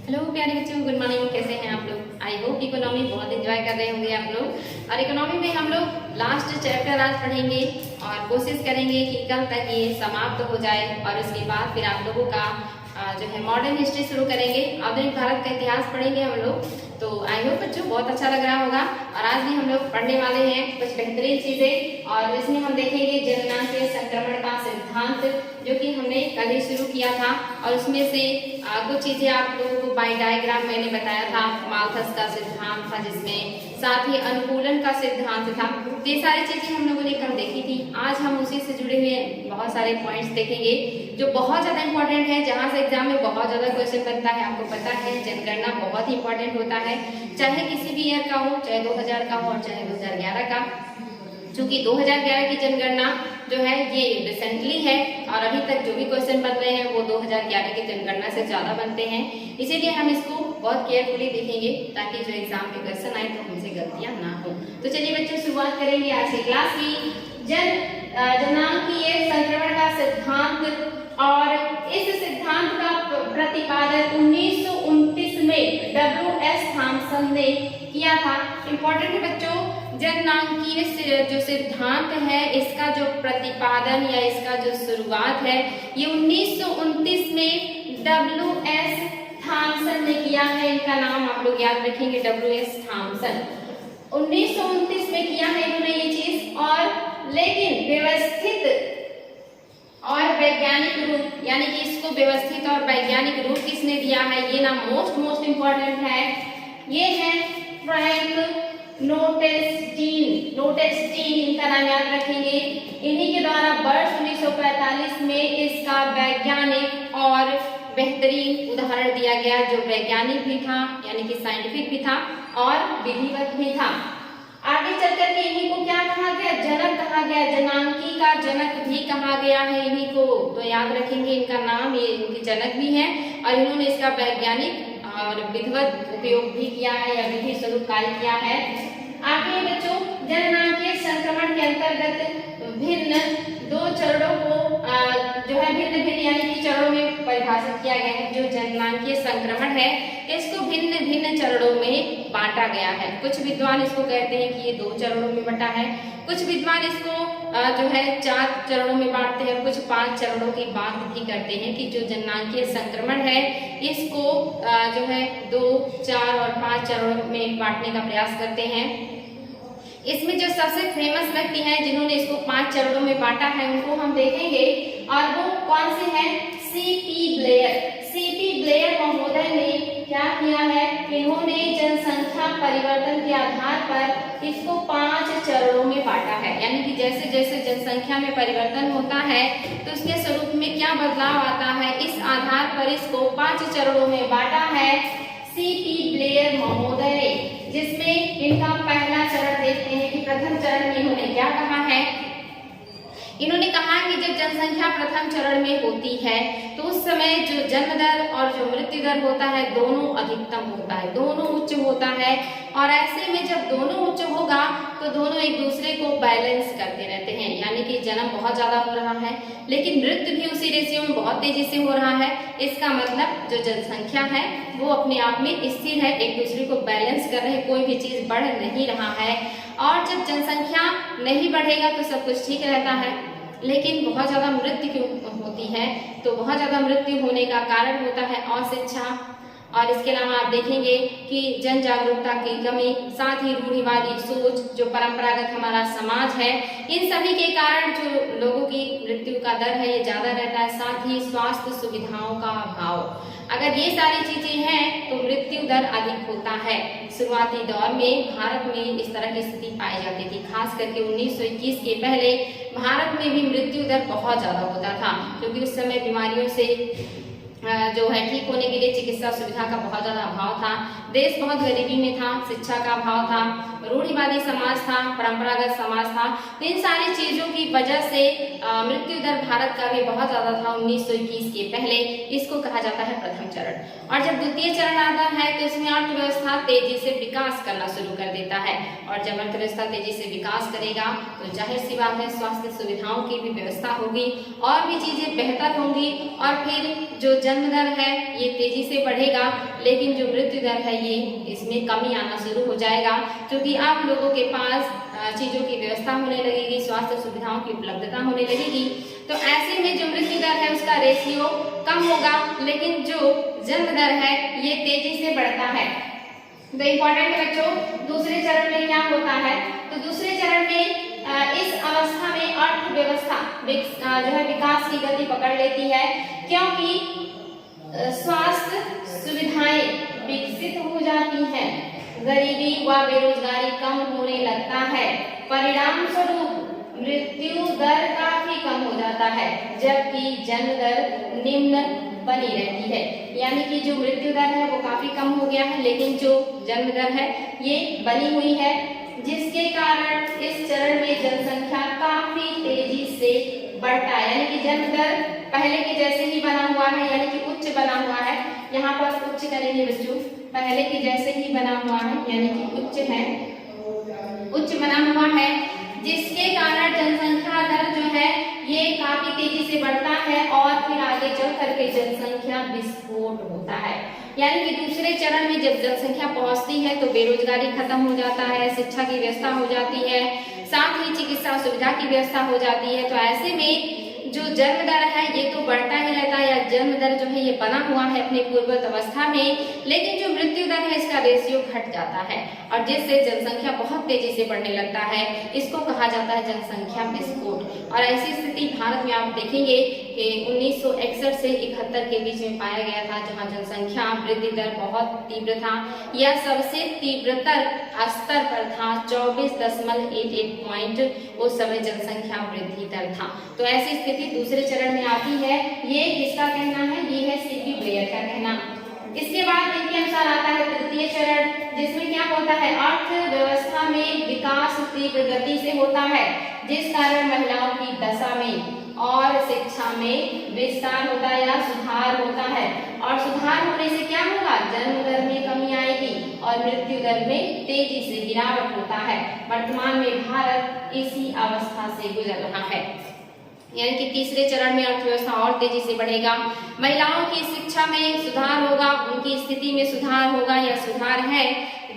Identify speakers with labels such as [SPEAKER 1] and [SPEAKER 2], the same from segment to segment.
[SPEAKER 1] Hello प्यारे बच्चों, good morning. कैसे हैं आप लोग? आई होप इकोनॉमी बहुत एंजॉय कर रहे होंगे आप लोग। और इकोनॉमी में हम लोग लास्ट चैप्टर आज पढ़ेंगे और कोशिश करेंगे कि कल तक ये समाप्त हो जाए और उसके बाद फिर आप लोगों का जो है मॉडर्न हिस्ट्री शुरू करेंगे। आधुनिक भारत का इतिहास पढ़ेंगे हम लोग। तो आई होप बच्चों बहुत अच्छा लग रहा होगा। और आज भी हम लोग पढ़ने वाले हैं कुछ बेहतरीन चीजें, और इसमें हम देखेंगे जननांगीय संक्रमण का सिद्धांत, जो कि हमने कल ही शुरू किया था। और उसमें से कुछ चीजें आप लोगों को बाय डायग्राम मैंने बताया था। माल्थस का सिद्धांत था, जिसमें साथ ही अनुकूलन का सिद्धांत था। ये सारी चीजें हम लोगों ने कल देखी थी। आज हम उसी से जुड़े हुए बहुत सारे पॉइंट्स देखेंगे जो बहुत ज्यादा इंपॉर्टेंट है, जहां से एग्जाम में बहुत ज्यादा क्वेश्चन बनता है। आपको पता है जनगणना बहुत ही इंपॉर्टेंट होता है, चाहे किसी भी ईयर का हो, चाहे 2000 का हो और चाहे 2011 का। चूंकि 2011 की जनगणना जो है ये रिसेंटली है, और अभी तक जो भी क्वेश्चन बन रहे हैं वो 2011 की जनगणना से ज्यादा बनते हैं। इसीलिए हम इसको बहुत केयरफुली देखेंगे, ताकि जो एग्जाम में क्वेश्चन आए तो हमसे गलतियां ना हो। तो चलिए बच्चों, शुरुआत करेंगे आज की क्लास की। जननांगीय संक्रमण का सिद्धांत, और इस सिद्धांत का प्रतिपादन 1929 में W.S. थॉम्सन ने किया था। इंपॉर्टेंट है बच्चों, जननांगीय जो सिद्धांत है इसका जो प्रतिपादन या इसका जो शुरुआत है ये 1929 में W.S. थॉम्सन ने किया है। इनका नाम आप लोग याद रखेंगे, W.S. थॉम्सन। 1929 में किया है इन्होंने ये चीज। और लेकिन व्यवस्थित और वैज्ञानिक रूप, यानी कि इसको व्यवस्थित और वैज्ञानिक रूप किसने दिया है, ये ना मोस्ट इम्पोर्टेंट है। ये है फ्रैंक नोटेस्टीन, इनका नाम याद रखेंगे। इन्हीं के द्वारा वर्ष 1945 में इसका वैज्ञानिक और बेहतरीन उदाहरण दिया गया, जो वैज्ञानिक भी था यानी कि साइंटिफिक भी था और विधिवत भी था। आगे चलकर के इन्हीं को क्या कहा गया, जनक कहा गया, जनांकी का जनक भी कहा गया है इन्हीं को। तो याद रखेंगे इनका नाम, ये इनके जनक भी है और इन्होंने इसका वैज्ञानिक और विधिवत उपयोग भी किया है या विधि स्वरूप कार्य किया है। आगे बच्चों, जननांगीय संक्रमण के अंतर्गत भिन्न दो चरणों को जो है भिन्न यानी कि चरणों में परिभाषित किया गया है। जो जननांगीय संक्रमण है इसको भिन्न चरणों में बांटा गया है। कुछ विद्वान इसको कहते हैं कि ये 2 चरणों में बंटा है, कुछ विद्वान इसको जो है 4 चरणों में बांटते हैं, कुछ 5 चरणों की बात भी करते हैं कि जो जननांगीय संक्रमण है इसको जो है 2, 4 और 5 चरणों में बांटने का प्रयास करते हैं। इसमें जो सबसे फेमस व्यक्ति हैं जिन्होंने इसको 5 चरणों में बांटा है उनको हम देखेंगे, और वो कौन से हैं, C.P. ब्लेयर महोदय ने क्या किया है, इन्होंने जनसंख्या परिवर्तन के आधार पर इसको 5 चरणों में बांटा है। यानी कि जैसे जैसे जनसंख्या में परिवर्तन होता है तो उसके स्वरूप में क्या बदलाव आता है, इस आधार पर इसको 5 चरणों में बांटा है C.P. ब्लेयर महोदय ने। जिसमें इनका पहला चरण देखते हैं कि प्रथम चरण में इन्होंने क्या कहा है। इन्होंने कहा कि जब जनसंख्या प्रथम चरण में होती है तो उस समय जो जन्म दर और जो मृत्यु दर होता है दोनों अधिकतम होता है, दोनों उच्च होता है। और ऐसे में जब दोनों उच्च होगा तो दोनों एक दूसरे को बैलेंस करते रहते हैं, यानी कि जन्म बहुत ज्यादा हो रहा है लेकिन मृत्यु भी उसी रेशियो में बहुत तेजी से हो रहा है। इसका मतलब जो जनसंख्या है वो अपने आप में स्थिर है, एक दूसरे को बैलेंस कर रहे हैं, कोई भी चीज बढ़ नहीं रहा है। और जब जनसंख्या नहीं बढ़ेगा तो सब कुछ ठीक रहता है, लेकिन बहुत ज्यादा मृत्यु क्यों होती है, तो बहुत ज्यादा मृत्यु होने का कारण होता है अशिक्षा। और इसके अलावा आप देखेंगे कि जन जागरूकता की कमी, साथ ही रूढ़िवादी सोच, जो परंपरागत हमारा समाज है, इन सभी के कारण जो लोगों की मृत्यु का दर है ये ज्यादा रहता है। साथ ही स्वास्थ्य सुविधाओं का अभाव, अगर ये सारी चीजें हैं तो मृत्यु दर अधिक होता है। शुरुआती दौर में भारत में इस तरह की स्थिति पाई जाती थी, खास करके 1921 के पहले भारत में भी मृत्यु दर बहुत ज्यादा होता था, क्योंकि उस समय बीमारियों से जो है ठीक होने के लिए चिकित्सा सुविधा का बहुत ज्यादा अभाव था, देश बहुत गरीबी में था, शिक्षा का अभाव था, रूढ़िवादी समाज था, परंपरागत समाज था। तो इन सारी चीजों की वजह से मृत्यु दर भारत का भी बहुत ज्यादा था 1921 के पहले। इसको कहा जाता है प्रथम चरण। और जब द्वितीय चरण आता है तो इसमें अर्थव्यवस्था तेजी से विकास करना शुरू कर देता है, और जब अर्थव्यवस्था तेजी से विकास करेगा तो जाहिर सी बात है स्वास्थ्य सुविधाओं की भी व्यवस्था होगी और भी चीजें बेहतर होंगी, और फिर जो जन्म दर दर है ये तेजी से बढ़ेगा, लेकिन जो मृत्यु दर है ये इसमें कमी आना शुरू हो जाएगा, क्योंकि अब लोगों के पास चीजों की व्यवस्था होने लगेगी, स्वास्थ्य सुविधाओं की उपलब्धता होने लगेगी। तो ऐसे में जो मृत्यु दर है उसका रेशियो कम होगा, लेकिन जो जन्म दर है ये तेजी से बढ़ता है। तो इम्पोर्टेंट बच्चों, दूसरे चरण में क्या होता है, तो दूसरे चरण में इस अवस्था में अर्थव्यवस्था जो है विकास की गति पकड़ लेती है, क्योंकि स्वास्थ्य सुविधाएं विकसित हो जाती हैं, गरीबी व बेरोजगारी कम होने लगता है, परिणाम स्वरूप मृत्यु दर काफी कम हो जाता है, जबकि जन्म दर निम्न बनी रहती है। यानी कि जो मृत्यु दर है वो काफी कम हो गया है, लेकिन जो जन्म दर है ये बनी हुई है, जिसके कारण इस चरण में जनसंख्या काफी तेजी से बढ़ता है। यानी कि जन्म दर पहले के जैसे ही बना हुआ है, यानी कि उच्च बना हुआ है। यहाँ पर उच्च करेंगे बच्चों, पहले के जैसे ही बना हुआ है, यानी कि उच्च है, उच्च बना हुआ है, जिसके कारण जनसंख्या दर जो है ये काफी तेजी से बढ़ता है और फिर आगे चल करके जनसंख्या विस्फोट होता है। यानी कि दूसरे चरण में जब जनसंख्या पहुंचती है तो बेरोजगारी खत्म हो जाता है, शिक्षा की व्यवस्था हो जाती है, साथ ही चिकित्सा सुविधा की व्यवस्था हो जाती है। तो ऐसे में जो जन्म दर है ये तो बढ़ता ही रहता है, या जन्म दर जो है ये बना हुआ है अपने पूर्ववत अवस्था में, लेकिन जो मृत्यु दर है इसका रेशियो घट जाता है और जिससे जनसंख्या बहुत तेजी से बढ़ने लगता है। इसको कहा जाता है जनसंख्या विस्फोट। और ऐसी स्थिति भारत में आप देखेंगे कि 1961 से 71 के बीच में पाया गया था, जहां जनसंख्या वृद्धि दर बहुत तीव्र था। यह सबसे तीव्रतर स्तर पर था, 24.88 पॉइंट उस समय जनसंख्या वृद्धि दर था। तो ऐसी स्थिति दूसरे चरण में आती है। ये किसका कहना है, ये है सीपी ब्लेयर का कहना। इसके बाद इनके अनुसार आता है तृतीय चरण, जिसमें क्या होता है, अर्थव्यवस्था में विकास तीव्र गति से होता है, जिस कारण महिलाओं की दशा में और शिक्षा में विस्तार होता है या सुधार होता है। और सुधार होने से क्या होगा, जन्म दर में कमी आएगी और मृत्यु दर में तेजी से गिरावट होता है। वर्तमान में भारत इसी अवस्था से गुजर रहा है। यानी कि तीसरे चरण में अर्थव्यवस्था और तेजी से बढ़ेगा, महिलाओं की शिक्षा में सुधार होगा, उनकी स्थिति में सुधार होगा या सुधार है।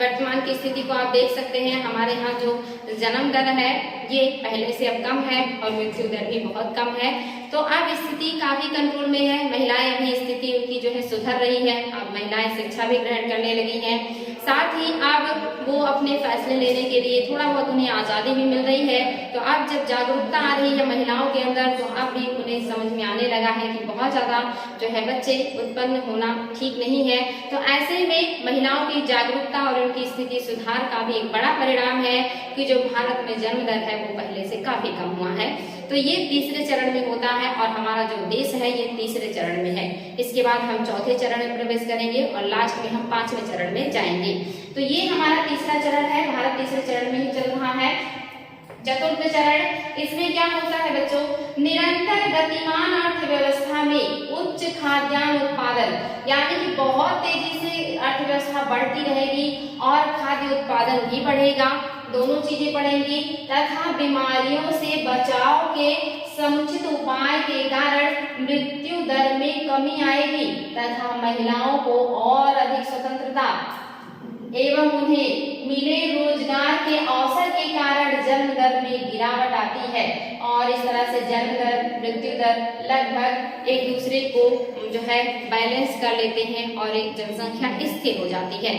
[SPEAKER 1] वर्तमान की स्थिति को आप देख सकते हैं, हमारे यहाँ जो जन्म दर है ये पहले से अब कम है और मृत्यु दर भी बहुत कम है। तो अब स्थिति काफी कंट्रोल में है, महिलाएं अपनी स्थिति उनकी जो है सुधर रही है, अब महिलाएं शिक्षा भी ग्रहण करने लगी हैं, साथ ही अब वो अपने फैसले लेने के लिए थोड़ा बहुत उन्हें आज़ादी भी मिल रही है। तो अब जब जागरूकता आ रही है महिलाओं के अंदर, तो अब भी उन्हें समझ में आने लगा है कि बहुत ज़्यादा जो है बच्चे उत्पन्न होना ठीक नहीं है। तो ऐसे में महिलाओं की जागरूकता और उनकी स्थिति सुधार का भी एक बड़ा परिणाम है कि जो भारत में जन्म दर है वो पहले से काफी कम हुआ है। तो ये तीसरे चरण में होता है और हमारा जो देश है ये तीसरे चरण में है। इसके बाद हम चौथे चरण में प्रवेश करेंगे और लास्ट में हम पांचवें चरण में जाएंगे। तो ये हमारा तीसरा चरण है, भारत तीसरे चरण में ही चल रहा है। चतुर्थ चरण, इसमें क्या होता है बच्चों, निरंतर गतिमान अर्थव्यवस्था में उच्च खाद्यान्न उत्पादन, यानी कि बहुत तेजी से अर्थव्यवस्था बढ़ती रहेगी और खाद्य उत्पादन भी बढ़ेगा, दोनों चीजें बढ़ेंगी, तथा बीमारियों से बचाव के समुचित उपाय के कारण मृत्यु दर में कमी आएगी तथा महिलाओं को और अधिक स्वतंत्रता एवं उन्हें मिले रोजगार के अवसर के कारण जन्म दर में गिरावट आती है। और इस तरह से जन्म दर मृत्यु दर लगभग एक दूसरे को जो है बैलेंस कर लेते हैं और एक जनसंख्या स्थिर हो जाती है।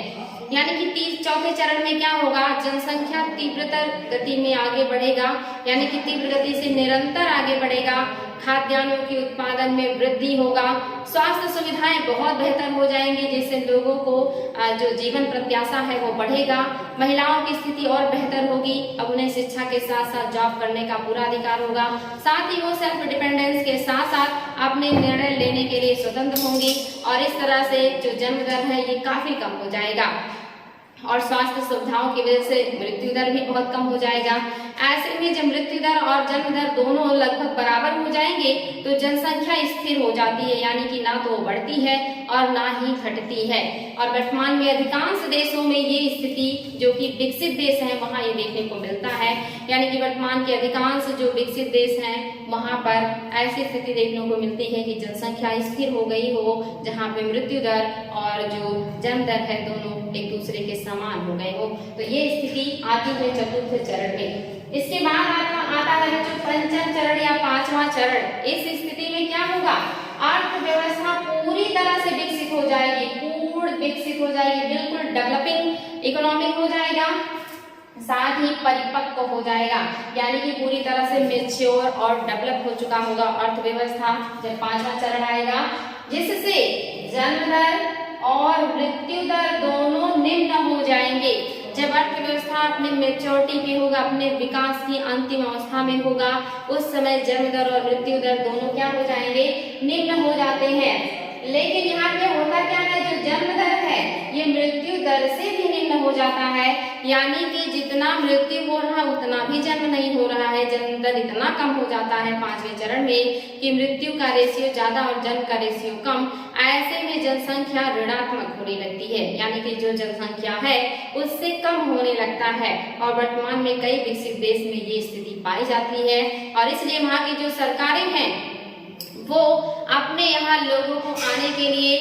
[SPEAKER 1] यानी कि चौथे चरण में क्या होगा, जनसंख्या तीव्रतर गति में आगे बढ़ेगा, यानी कि तीव्र गति से निरंतर आगे बढ़ेगा, खाद्यान्नों के उत्पादन में वृद्धि होगा, स्वास्थ्य सुविधाएं बहुत बेहतर हो जाएंगी, जिससे लोगों को जो जीवन प्रत्याशा है वो बढ़ेगा, महिलाओं की स्थिति और बेहतर होगी, अब उन्हें शिक्षा के साथ साथ जॉब करने का पूरा अधिकार होगा, साथ ही वो सेल्फ डिपेंडेंस के साथ साथ अपने निर्णय लेने के लिए स्वतंत्र होंगी और इस तरह से जो जन्म दर है ये काफी कम हो जाएगा। और स्वास्थ्य सुविधाओं की वजह से मृत्यु दर भी बहुत कम हो जाएगा। ऐसे में जब मृत्यु दर और जन्म दर दोनों लगभग बराबर हो जाएंगे तो जनसंख्या स्थिर हो जाती है, यानी कि ना तो बढ़ती है और ना ही घटती है। और वर्तमान में अधिकांश देशों में ये स्थिति, जो कि विकसित देश हैं, वहाँ ये देखने को मिलता है। यानी कि वर्तमान के अधिकांश जो विकसित देश हैं वहाँ पर ऐसी स्थिति देखने को मिलती है कि जनसंख्या स्थिर हो गई हो, जहाँ पे मृत्यु दर और जो जन्म दर है दोनों एक दूसरे के समान हो गए हो। तो ये स्थिति आती है चतुर्थ चरण में। इसके बाद आता है जो पंचम चरण या पांचवा चरण। इस स्थिति में क्या होगा, अर्थव्यवस्था पूरी तरह से विकसित हो जाएगी, पूर्ण विकसित हो जाएगी, बिल्कुल डेवलपिंग इकोनॉमी हो जाएगा, साथ ही परिपक्व हो जाएगा, यानी कि पूरी तरह से मैच्योर और डेवलप हो चुका होगा अर्थव्यवस्था जब पांचवा चरण आएगा, जिससे जन्म दर और मृत्यु दर दोनों निम्न हो जाएंगे। जब अर्थव्यवस्था अपने मेच्योरिटी पे होगा, अपने विकास की अंतिम अवस्था में होगा, उस समय जन्म दर और मृत्यु दर दोनों क्या हो जाएंगे, निम्न हो जाते हैं। लेकिन यहाँ पे होता क्या है, जो जन्म दर है ये मृत्यु दर से भी निम्न हो जाता है, यानी कि जितना मृत्यु हो रहा उतना भी जन्म नहीं हो रहा है। जन्म दर इतना कम हो जाता है पांचवें चरण में कि मृत्यु का रेशियो ज्यादा और जन्म का रेशियो कम। ऐसे में जनसंख्या ऋणात्मक होने लगती है, यानी कि जो जनसंख्या है उससे कम होने लगता है। और वर्तमान में कई विकसित देश में ये स्थिति पाई जाती है, और इसलिए वहाँ की जो सरकारें हैं वो अपने यहाँ लोगों को आने के लिए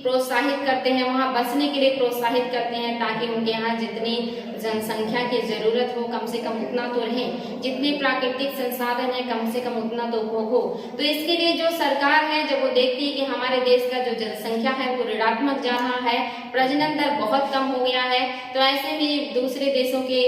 [SPEAKER 1] प्रोत्साहित करते हैं, वहाँ बसने के लिए प्रोत्साहित करते हैं, ताकि उनके यहाँ जितनी जनसंख्या की जरूरत हो कम से कम उतना तो रहे, जितने प्राकृतिक संसाधन है कम से कम उतना तो हो। तो इसके लिए जो सरकार है, जब वो देखती है कि हमारे देश का जो जनसंख्या है वो ऋणात्मक जा रहा है, प्रजनन दर बहुत कम हो गया है, तो ऐसे में दूसरे देशों के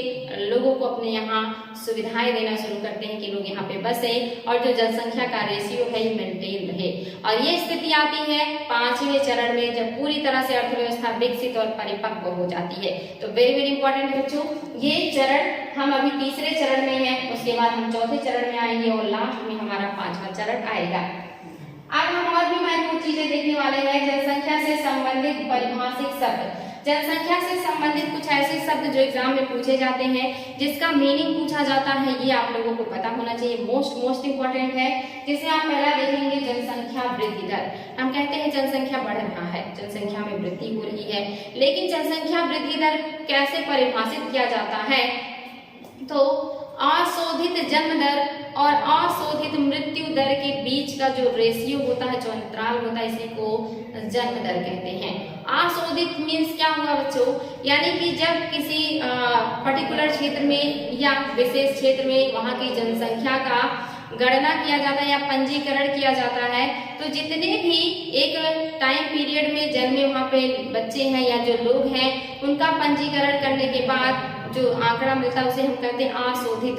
[SPEAKER 1] लोगों को अपने यहाँ सुविधाएं देना शुरू करते हैं कि लोग यहाँ पे बसे और जो जनसंख्या का रेशियो है मेंटेन रहे। और ये स्थिति आती है पांचवें चरण में, जब पूरी तरह से अर्थव्यवस्था विकसित और परिपक्व हो जाती है। तो वेरी वेरी इंपॉर्टेंट बच्चों, ये चरण हम अभी तीसरे चरण में हैं, उसके बाद हम चौथे चरण में आएंगे और लास्ट में हमारा पांचवा चरण आएगा। अब हम और भी महत्वपूर्ण चीजें देखने वाले हैं, जनसंख्या से संबंधित परिभाषित शब्द। जनसंख्या से संबंधित कुछ ऐसे शब्द जो एग्जाम में पूछे जाते हैं, जिसका मीनिंग पूछा जाता है, ये आप लोगों को पता होना चाहिए, मोस्ट इंपॉर्टेंट है। जिसे आप पहला देखेंगे जनसंख्या वृद्धि दर। हम कहते हैं जनसंख्या बढ़ रहा है, जनसंख्या में वृद्धि हो रही है, लेकिन जनसंख्या वृद्धि दर कैसे परिभाषित किया जाता है, तो अशोधित जन्म दर और अशोधित मृत्यु दर के बीच का जो रेशियो होता है, जो अंतराल होता है, इसी को जन्म दर कहते हैं। अशोधित मीन्स क्या हुआ बच्चों, यानी कि जब किसी पर्टिकुलर क्षेत्र में या विशेष क्षेत्र में वहाँ की जनसंख्या का गणना किया जाता है या पंजीकरण किया जाता है, तो जितने भी एक टाइम पीरियड में जन्मे वहाँ पे बच्चे हैं या जो लोग हैं, उनका पंजीकरण करने के बाद जो आंकड़ा मिलता है उसे हम कहते हैं अशोधित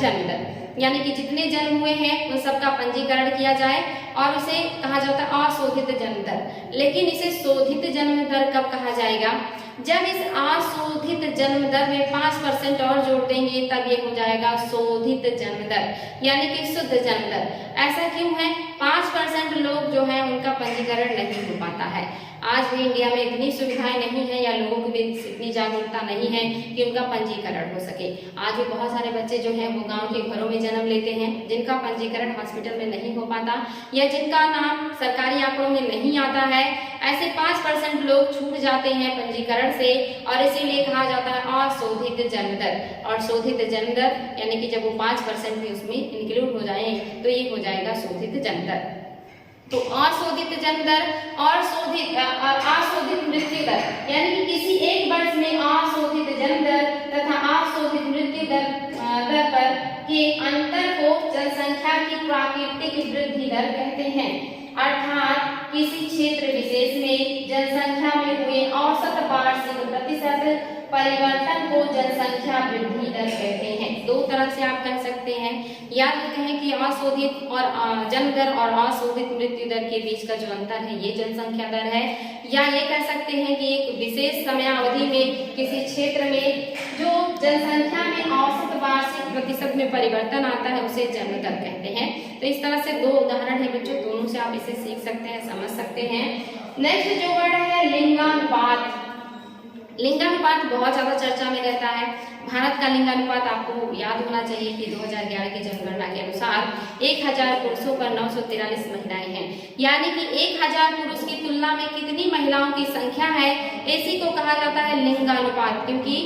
[SPEAKER 1] जन्म दर। यानी कि जितने जन्म हुए हैं उन सबका पंजीकरण किया जाए और उसे कहा जाता है अशोधित जन्म दर। लेकिन इसे शोधित जन्म दर कब कहा जाएगा, जब इस अशोधित जन्म दर में 5% और जोड़ देंगे, तब ये हो जाएगा शोधित जन्म दर, यानी कि शुद्ध जन्म दर। ऐसा क्यों है, 5% लोग जो है उनका पंजीकरण नहीं हो पाता है। आज भी इंडिया में इतनी सुविधाएं नहीं है या लोगों को भी इतनी जागरूकता नहीं है कि उनका पंजीकरण हो सके। आज भी बहुत सारे बच्चे जो हैं वो गांव के घरों में जन्म लेते हैं, जिनका पंजीकरण हॉस्पिटल में नहीं हो पाता या जिनका नाम सरकारी आंकड़ों में नहीं आता है। ऐसे 5% लोग छूट जाते हैं पंजीकरण से, और इसीलिए कहा जाता है अशोधित जन्म दर। और शोधित जन्म दर यानी कि जब वो 5% भी उसमें इंक्लूड हो जाए तो ये हो जाएगा शोधित जन्म दर। तो अशोधित जन्म दर और अशोधित मृत्यु दर, यानी कि किसी एक वर्ष में अशोधित जन्म दर तथा अशोधित मृत्यु दर पर के अंतर को जनसंख्या की प्राकृतिक वृद्धि दर कहते हैं। अर्थात किसी क्षेत्र विशेष में जनसंख्या में हुए औसत वार्षिक प्रतिशत परिवर्तन को जनसंख्या वृद्धि दर कहते हैं। दो तरह से आप कह सकते हैं, या तो कहें कि अशोधित और जन्म दर और अशोधित मृत्यु दर के बीच का जो अंतर है ये जनसंख्या दर है, या ये कह सकते हैं कि एक विशेष समयावधि में किसी क्षेत्र में जो जनसंख्या में औसत वार्षिक प्रतिशत में परिवर्तन आता है उसे जन्म दर कहते हैं। तो इस तरह से दो उदाहरण है बच्चों, दोनों से आप इसे सीख सकते हैं, समझ सकते हैं। नेक्स्ट जो वर्ड है लिंगानुपात। लिंगानुपात बहुत ज्यादा चर्चा में रहता है। भारत का लिंगानुपात आपको याद होना चाहिए कि 2011 की जनगणना के अनुसार 1000 पुरुषों पर 943 महिलाएं हैं, यानी कि 1000 पुरुष की तुलना में कितनी महिलाओं की संख्या है, इसी को कहा जाता है लिंगानुपात। क्योंकि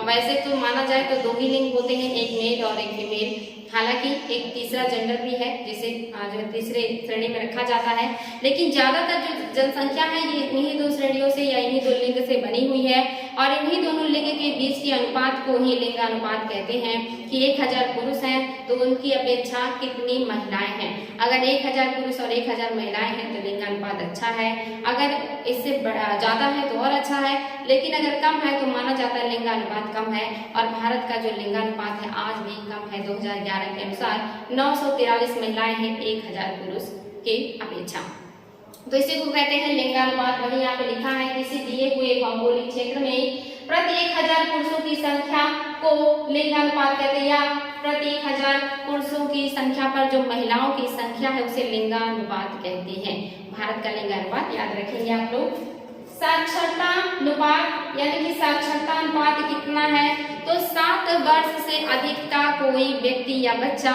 [SPEAKER 1] वैसे तो माना जाए तो 2 ही लिंग होते हैं, एक मेल और एक फीमेल। हालांकि एक तीसरा जेंडर भी है जिसे जो तीसरे श्रेणी में रखा जाता है, लेकिन ज्यादातर जो जनसंख्या है ये इन्हीं 2 श्रेणियों से या इन्हीं 2 लिंग से बनी हुई है, और इन्हीं दोनों लिंग के बीच के अनुपात को ही लिंगानुपात कहते हैं कि 1000 पुरुष हैं तो उनकी अपेक्षा कितनी महिलाएं हैं। अगर 1000 पुरुष और 1000 महिलाएं हैं तो लिंगानुपात अच्छा है, अगर इससे ज्यादा है तो और अच्छा है, लेकिन अगर कम है तो माना जाता है लिंगानुपात कम है। और भारत का जो लिंगानुपात है आज भी कम है, 2011 के अनुसार 943 महिलाएं हैं 1000 पुरुष के अपेक्षा। तो इसी को कहते हैं लिंगानुपात। वही यहाँ पे लिखा है किसी दिए हुए भौगोलिक क्षेत्र में प्रति 1000 पुरुषों की संख्या को लिंगानुपात कहते हैं, या प्रति 1000 पुरुषों की संख्या पर जो महिलाओं की संख्या है उसे लिंगानुपात कहते हैं। भारत का लिंगानुपात याद रखेंगे आप लोग। साक्षरता अनुपात यानी कि साक्षरता अनुपात कितना है, तो 7 वर्ष से अधिक का कोई व्यक्ति या बच्चा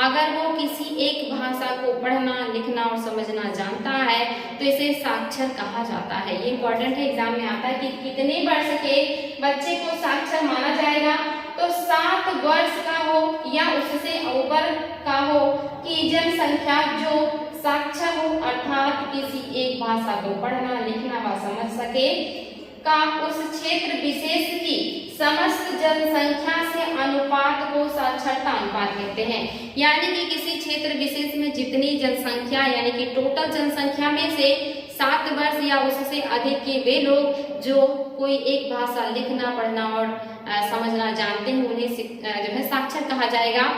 [SPEAKER 1] अगर वो किसी एक भाषा को पढ़ना लिखना और समझना जानता है तो इसे साक्षर कहा जाता है। ये इंपॉर्टेंट है, एग्जाम में आता है कि कितने वर्ष के बच्चे को साक्षर माना जाएगा, तो 7 वर्ष का हो या उससे ऊपर का हो कि जनसंख्या जो साक्षर हो अर्थात किसी एक भाषा को पढ़ना लिखना व समझ सके का उस क्षेत्र विशेष की समस्त जनसंख्या से अनुपात को साक्षरता अनुपात कहते हैं। यानी कि किसी क्षेत्र विशेष में जितनी जनसंख्या यानी कि टोटल जनसंख्या में से 7 वर्ष या उससे अधिक के वे लोग जो कोई एक भाषा लिखना पढ़ना और समझना जानते हैं उन्हें जो है साक्षर कहा जाएगा।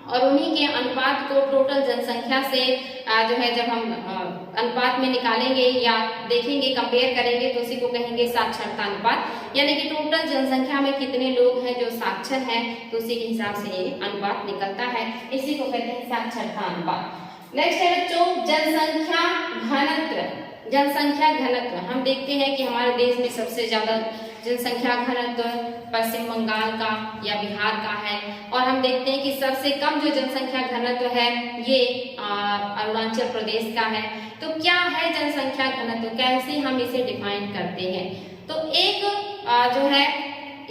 [SPEAKER 1] और उन्हीं के अनुपात को टोटल जनसंख्या से जो है जब हम अनुपात में निकालेंगे या देखेंगे कंपेयर करेंगे तो उसी को कहेंगे साक्षरता अनुपात। यानी कि टोटल जनसंख्या में कितने लोग हैं जो साक्षर हैं तो उसी के हिसाब से ये अनुपात निकलता है, इसी को कहते हैं साक्षरता अनुपात। नेक्स्ट है बच्चों जनसंख्या घनत्व। जनसंख्या घनत्व हम देखते हैं कि हमारे देश में सबसे ज्यादा जनसंख्या घनत्व पश्चिम बंगाल का या बिहार का है, और हम देखते हैं कि सबसे कम जो जनसंख्या घनत्व है ये अरुणाचल प्रदेश का है। तो क्या है जनसंख्या घनत्व, कैसे हम इसे डिफाइन करते हैं, तो एक जो है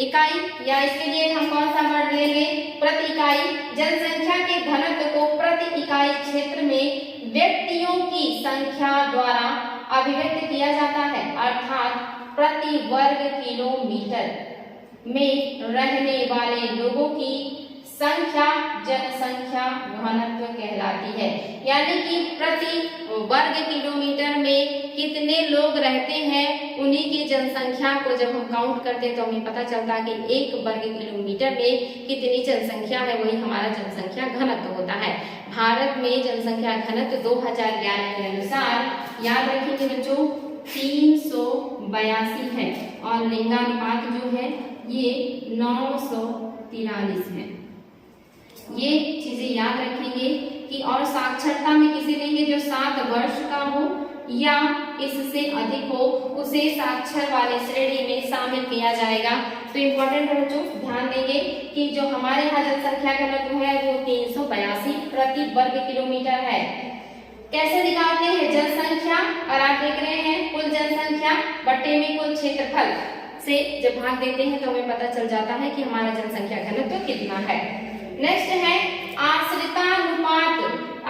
[SPEAKER 1] इकाई या इसके लिए हम कौन सा वर्ड लेंगे, प्रति इकाई। जनसंख्या के घनत्व को प्रति इकाई क्षेत्र में व्यक्तियों की संख्या द्वारा अभिव्यक्त किया जाता है, अर्थात प्रति वर्ग किलोमीटर में रहने वाले लोगों की संख्या जनसंख्या घनत्व कहलाती है। यानी कि प्रति वर्ग किलोमीटर में कितने लोग रहते हैं उन्हीं की जनसंख्या को जब हम काउंट करते हैं तो हमें पता चलता है कि 1 वर्ग किलोमीटर में कितनी जनसंख्या है, वही हमारा जनसंख्या घनत्व होता है। भारत में जनसंख्या घनत्व 2011 के अनुसार याद रखेंगे बच्चों 382 है, और लिंगानुपात जो है ये 943 है। ये चीजें याद रखेंगे कि और साक्षरता में किसे लेंगे जो 7 वर्ष का हो या इससे अधिक हो उसे साक्षर वाले श्रेणी में शामिल किया जाएगा। तो इम्पोर्टेंट है बच्चों, ध्यान देंगे कि जो हमारे यहाँ जनसंख्या घनत्व है वो 382 प्रति वर्ग किलोमीटर है। कैसे निकालते हैं जनसंख्या, और आप देख रहे हैं कुल जनसंख्या बट्टे में कुल क्षेत्रफल से जब भाग देते हैं तो हमें पता चल जाता है कि हमारा जनसंख्या घनत्व कितना है। नेक्स्ट है आश्रितानुपात।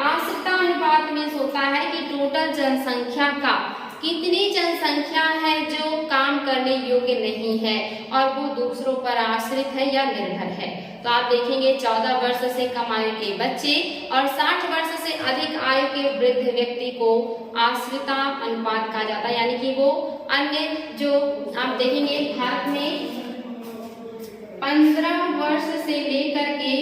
[SPEAKER 1] आश्रितानुपात में होता है कि टोटल जनसंख्या का कितनी जनसंख्या है जो काम करने योग्य नहीं है और वो दूसरों पर आश्रित है या निर्भर है। तो आप देखेंगे 14 वर्ष से कम आयु के बच्चे और 60 वर्ष से अधिक आयु के वृद्ध व्यक्ति को आश्रिता अनुपात कहा जाता है। यानी कि वो अन्य जो आप देखेंगे भारत में 15 वर्ष से लेकर के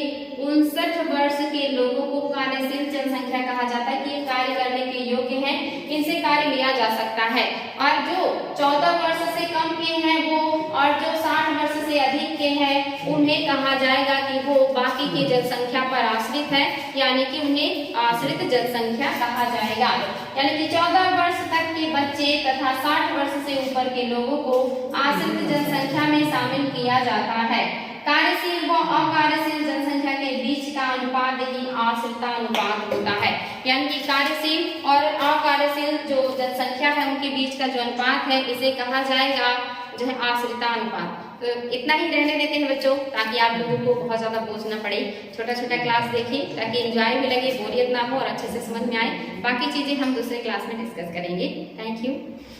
[SPEAKER 1] 59 वर्ष के लोगों को कार्यशील जनसंख्या कहा जाता है कि ये कार्य करने के योग्य हैं, इनसे कार्य लिया जा सकता है। और जो 14 वर्ष से कम के हैं वो, और जो 60 वर्ष से अधिक के हैं उन्हें कहा जाएगा कि वो बाकी की जनसंख्या पर आश्रित है, यानी कि उन्हें आश्रित जनसंख्या कहा जाएगा। यानी कि 14 वर्ष तक के बच्चे तथा 60 वर्ष से ऊपर के लोगों को आश्रित जनसंख्या में शामिल किया जाता है। कार्यशील व अकार्यशील जनसंख्या के बीच का अनुपात ही आश्रितता अनुपात होता है। यानी कि कार्यशील और अकार्यशील जो जनसंख्या है उनके बीच का जो अनुपात है इसे कहा जाएगा जो है आश्रितता अनुपात। तो इतना ही रहने देते हैं बच्चों, ताकि आप लोगों को बहुत ज्यादा बोझ ना पड़े। छोटा छोटा क्लास देखिए ताकि एंजॉय भी लगे, बोरियत ना हो और अच्छे से समझ में आए। बाकी चीजें हम दूसरे क्लास में डिस्कस करेंगे। Thank you.